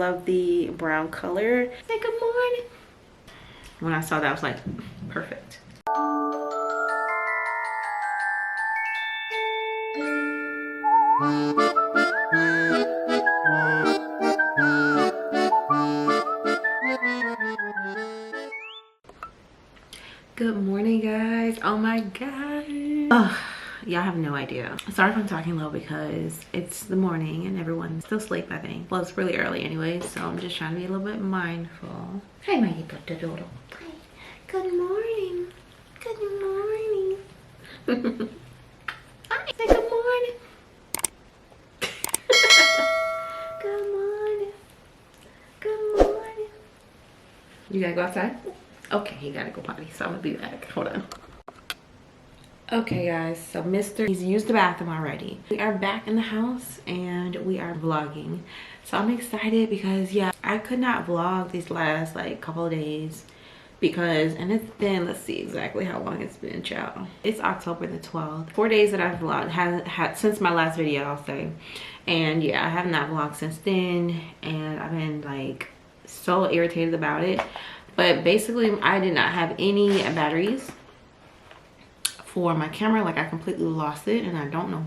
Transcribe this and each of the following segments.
love the brown color. Say good morning. When I saw that, I was like, perfect. Good morning, guys. Oh my god. Y'all have no idea. Sorry if I'm talking low because it's the morning and everyone's still asleep, I think. Well, it's really early anyway, so I'm just trying to be a little bit mindful. Hi, my little. Hi. Good morning. Good morning. Hi. Say good morning. Good morning. Good morning. You gotta go outside? Okay, he gotta go potty, so I'm gonna be back. Hold on. Okay guys, so he's used the bathroom already. We are back in the house and we are vlogging. So I'm excited because yeah, I could not vlog these last like couple of days because, and it's been, let's see exactly how long it's been, child. It's October the 12th. 4 days that I've vlogged, haven't had since my last video, I'll say. And yeah, I have not vlogged since then and I've been like so irritated about it. But basically I did not have any batteries for my camera. Like I completely lost it and I don't know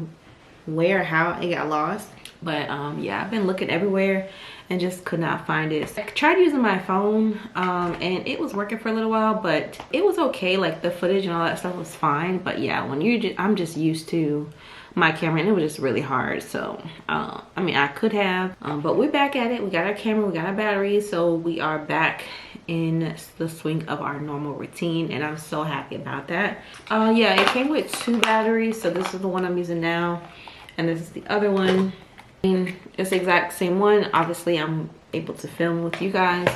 where, how it got lost. But yeah, I've been looking everywhere and just could not find it. I tried using my phone and it was working for a little while, but it was okay. Like the footage and all that stuff was fine. But yeah, when I'm just used to my camera and it was just really hard. So I mean, I could have, but we're back at it. We got our camera, we got our batteries, so we are back in the swing of our normal routine and I'm so happy about that. Yeah, it came with 2 batteries, so this is the one I'm using now and this is the other one. I mean, it's the exact same one. Obviously I'm able to film with you guys,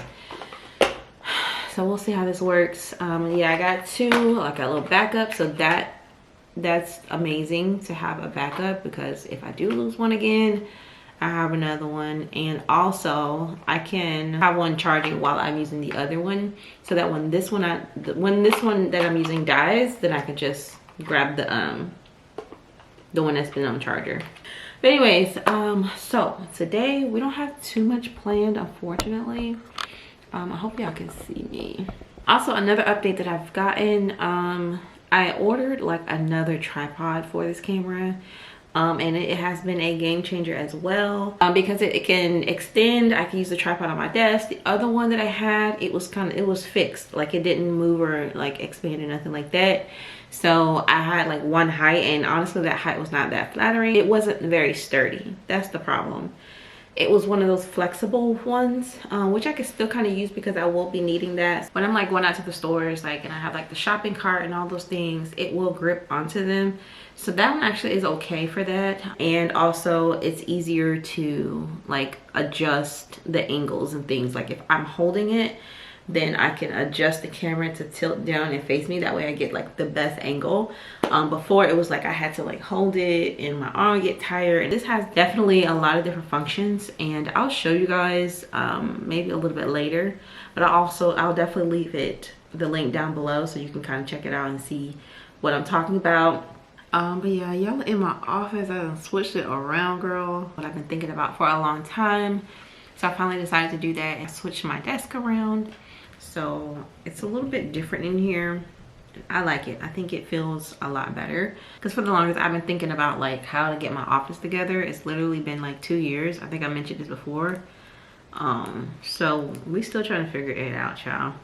so we'll see how this works. Yeah, I got 2, like a little backup, so that's amazing to have a backup because if I do lose one again, I have another one. And also I can have one charging while I'm using the other one, so that when this one that I'm using dies, then I can just grab the one that's been on charger. But anyways, so today we don't have too much planned, unfortunately. I hope y'all can see me. Also, another update that I've gotten, I ordered like another tripod for this camera. And it has been a game changer as well, because it can extend. I can use the tripod on my desk. The other one that I had, it was fixed, like it didn't move or like expand or nothing like that. So I had like one height, and honestly that height was not that flattering. It wasn't very sturdy. That's the problem. It was one of those flexible ones, which I can still kind of use because I will be needing that when I'm like going out to the stores, like, and I have like the shopping cart and all those things. It will grip onto them, so that one actually is okay for that. And also it's easier to like adjust the angles and things. Like if I'm holding it, then I can adjust the camera to tilt down and face me. That way I get like the best angle. Before it was like I had to like hold it and my arm get tired. This has definitely a lot of different functions and I'll show you guys maybe a little bit later. But I'll definitely leave the link down below so you can kind of check it out and see what I'm talking about. But yeah, y'all in my office, I switched it around, girl. What I've been thinking about for a long time. So I finally decided to do that and switch my desk around. So it's a little bit different in here. I like it. I think it feels a lot better because for the longest I've been thinking about like how to get my office together. It's literally been like 2 years. I think I mentioned this before. So we still trying to figure it out, y'all.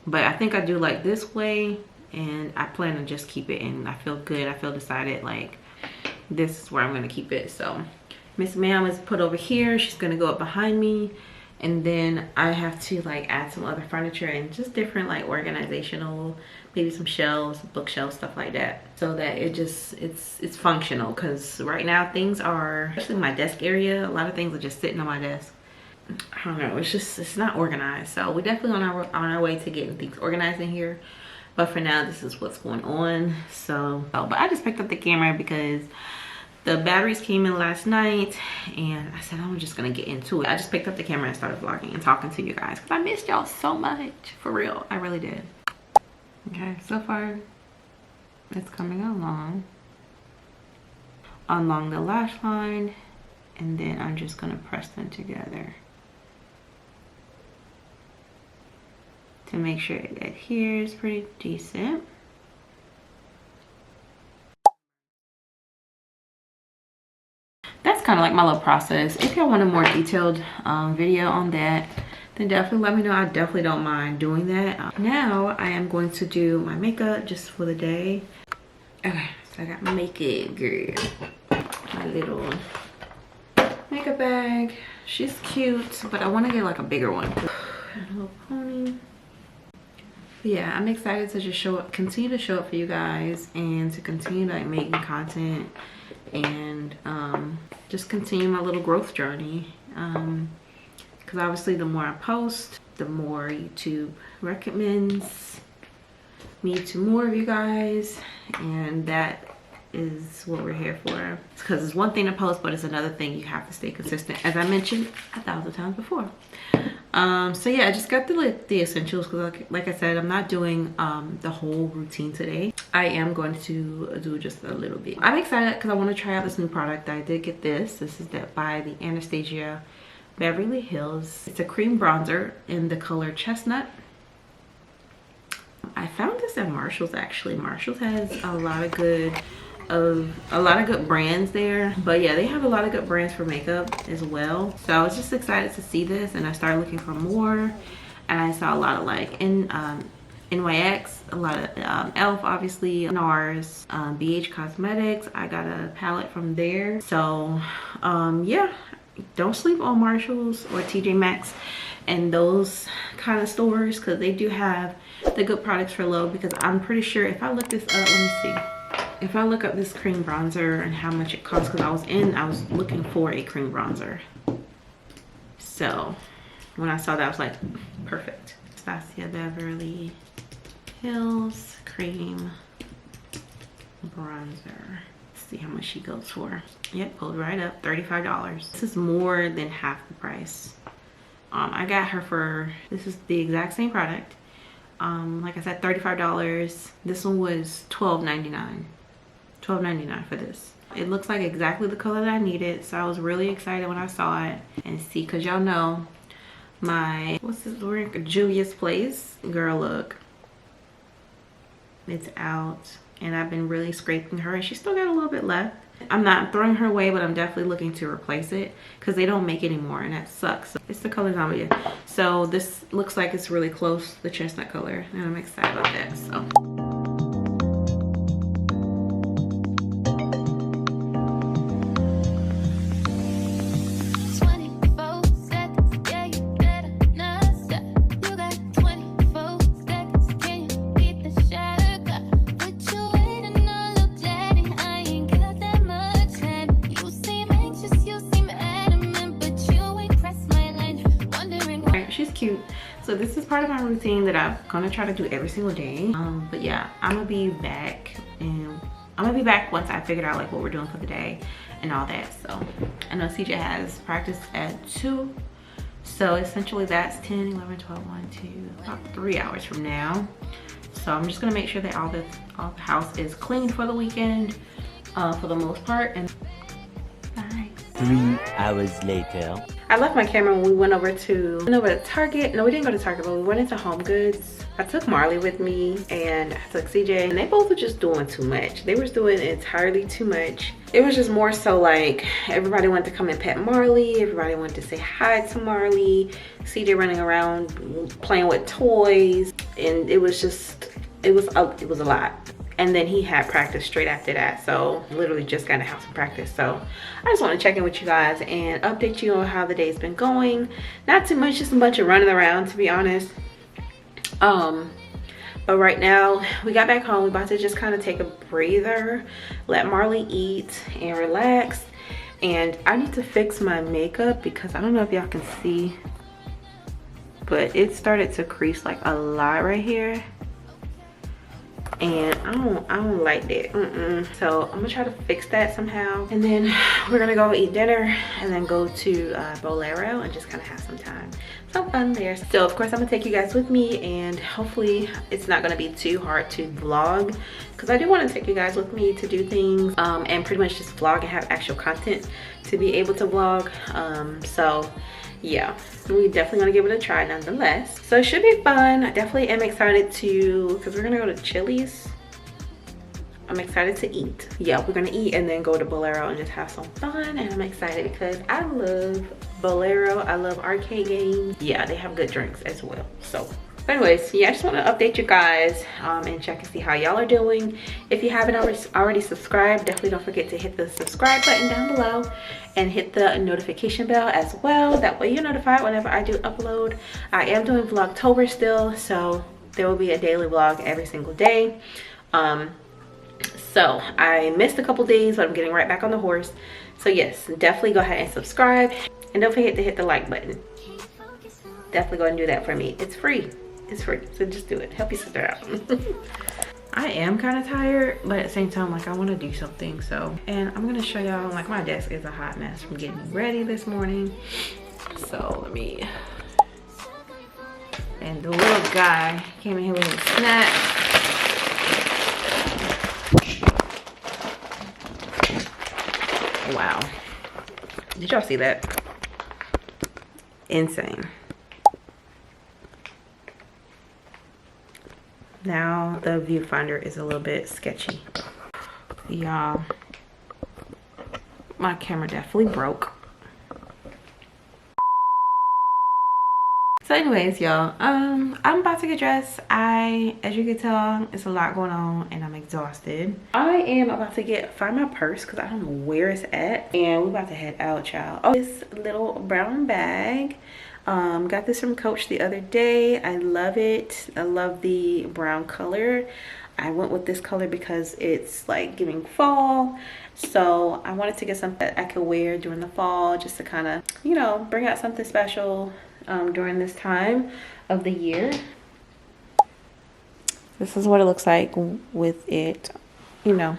But I think I do like this way and I plan to just keep it, and I feel good. I feel decided like this is where I'm going to keep it. So Miss Ma'am is put over here. She's going to go up behind me. And then I have to like add some other furniture and just different like organizational, maybe some shelves, bookshelves, stuff like that, so that it's functional. Because right now things are, especially my desk area, a lot of things are just sitting on my desk. I don't know, it's not organized. So we're definitely on our way to getting things organized in here. But for now, this is what's going on. So, but I just picked up the camera because the batteries came in last night and I said I'm just gonna get into it. I just picked up the camera and started vlogging and talking to you guys because I missed y'all so much, for real. I really did. Okay, so far it's coming along the lash line, and then I'm just gonna press them together. to make sure it adheres pretty decent. That's kind of like my little process. If y'all want a more detailed video on that, then definitely let me know. I definitely don't mind doing that. Now I am going to do my makeup just for the day. Okay, so I got my makeup girl, my little makeup bag. She's cute, but I want to get like a bigger one. A little pony. Yeah, I'm excited to just show up, continue to show up for you guys, and to continue like making content, and just continue my little growth journey. Because obviously the more I post, the more YouTube recommends me to more of you guys, and that is what we're here for. Because it's one thing to post, but it's another thing you have to stay consistent, as I mentioned 1,000 times before. So yeah, I just got the essentials, because like I said, I'm not doing the whole routine today. I am going to do just a little bit. I'm excited because I want to try out this new product. I did get this. This is by the Anastasia Beverly Hills. It's a cream bronzer in the color Chestnut. I found this at Marshall's. Actually, Marshall's has a lot of good brands there, but yeah, they have a lot of good brands for makeup as well. So I was just excited to see this, and I started looking for more, and I saw a lot of like NYX, a lot of ELF, obviously, NARS, BH Cosmetics. I got a palette from there. So yeah, don't sleep on Marshall's or TJ Maxx and those kind of stores, because they do have the good products for low. Because I'm pretty sure if I look this up, let me see. If I look up this cream bronzer and how much it costs, because I was looking for a cream bronzer. So when I saw that, I was like, perfect. Anastasia Beverly Hills cream bronzer. Let's see how much she goes for. Yep, pulled right up, $35. This is more than half the price. I got her for, this is the exact same product. Like I said, $35. This one was $12.99. $12.99 for this. It looks like exactly the color that I needed, so I was really excited when I saw it. And see, because y'all know my, what's this word, Julia's Place girl look, it's out, and I've been really scraping her, and she still got a little bit left. I'm not throwing her away, but I'm definitely looking to replace it, because they don't make it anymore, and that sucks. So it's the color Zambia. So this looks like it's really close to the chestnut color, and I'm excited about that. So she's cute. So this is part of my routine that I'm gonna try to do every single day. But yeah, I'm gonna be back, and I'm gonna be back once I figured out like what we're doing for the day and all that. So I know CJ has practice at 2, so essentially that's 10, 11, 12, 1, 2, about 3 hours from now. So I'm just gonna make sure that all the house is clean for the weekend, for the most part. And 3 hours later. I left my camera when we went over to Target. No, we didn't go to Target, but we went into Home Goods. I took Marley with me, and I took CJ, and they both were just doing too much. They were doing entirely too much. It was just more so like everybody wanted to come and pet Marley. Everybody wanted to say hi to Marley. CJ running around playing with toys, and it was just, it was a lot. And then he had practice straight after that, so literally just got in the house and practice. So I just want to check in with you guys and update you on how the day's been going. Not too much, just a bunch of running around, to be honest. But right now we got back home. We're about to just kind of take a breather, let Marley eat and relax. And I need to fix my makeup, because I don't know if y'all can see, but it started to crease like a lot right here, and I don't like that. So I'm gonna try to fix that somehow, and then we're gonna go eat dinner and then go to Bolero and just kind of have some fun there. So of course I'm gonna take you guys with me, and hopefully it's not gonna be too hard to vlog, because I do want to take you guys with me to do things and pretty much just vlog and have actual content to be able to vlog. So yeah, we definitely gonna give it a try nonetheless. So it should be fun. I definitely am excited to, because we're gonna go to Chili's. I'm excited to eat. Yeah, we're gonna eat and then go to Bolero and just have some fun. And I'm excited because I love Bolero. I love arcade games. Yeah, they have good drinks as well. So anyways, yeah, I just want to update you guys and check and see how y'all are doing. If you haven't already subscribed, definitely don't forget to hit the subscribe button down below and hit the notification bell as well. That way you're notified whenever I do upload. I am doing Vlogtober still, so there will be a daily vlog every single day. So I missed a couple days, but I'm getting right back on the horse. So yes, definitely go ahead and subscribe, and don't forget to hit the like button. Definitely go ahead and do that for me. It's free. It's free, so just do it. Help your sister out. I am kind of tired, but at the same time, like, I want to do something. So, and I'm gonna show y'all, like, my desk is a hot mess from getting ready this morning. So let me. And the little guy came in here with a snack. Wow, did y'all see that? Insane. Now the viewfinder is a little bit sketchy. Y'all, my camera definitely broke. So anyways, y'all, I'm about to get dressed. As you can tell, it's a lot going on and I'm exhausted. I am about to find my purse because I don't know where it's at, and we're about to head out, y'all. Oh, this little brown bag. Got this from Coach the other day. I love it. I love the brown color. I went with this color because it's like giving fall. So I wanted to get something that I could wear during the fall, just to kind of, you know, bring out something special during this time of the year. This is what it looks like with it, you know,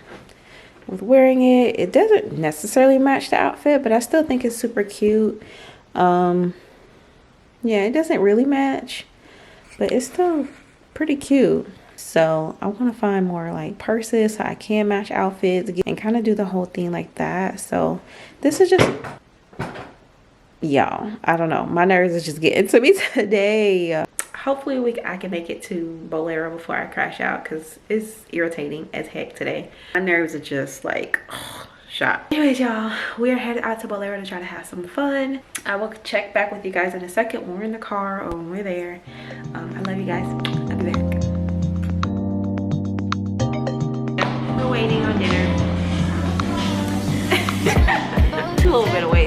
with wearing it. It doesn't necessarily match the outfit, but I still think it's super cute. Yeah, it doesn't really match, but it's still pretty cute. So I want to find more like purses so I can match outfits and kind of do the whole thing like that. So this is just, y'all, I don't know, my nerves is just getting to me today. Hopefully I can make it to Bolero before I crash out, because it's irritating as heck today. My nerves are just like shot. Anyways, y'all, we are headed out to Bolero to try to have some fun. I will check back with you guys in a second when we're in the car or when we're there. I love you guys. I'll be back. We're waiting on dinner. A little bit of wait.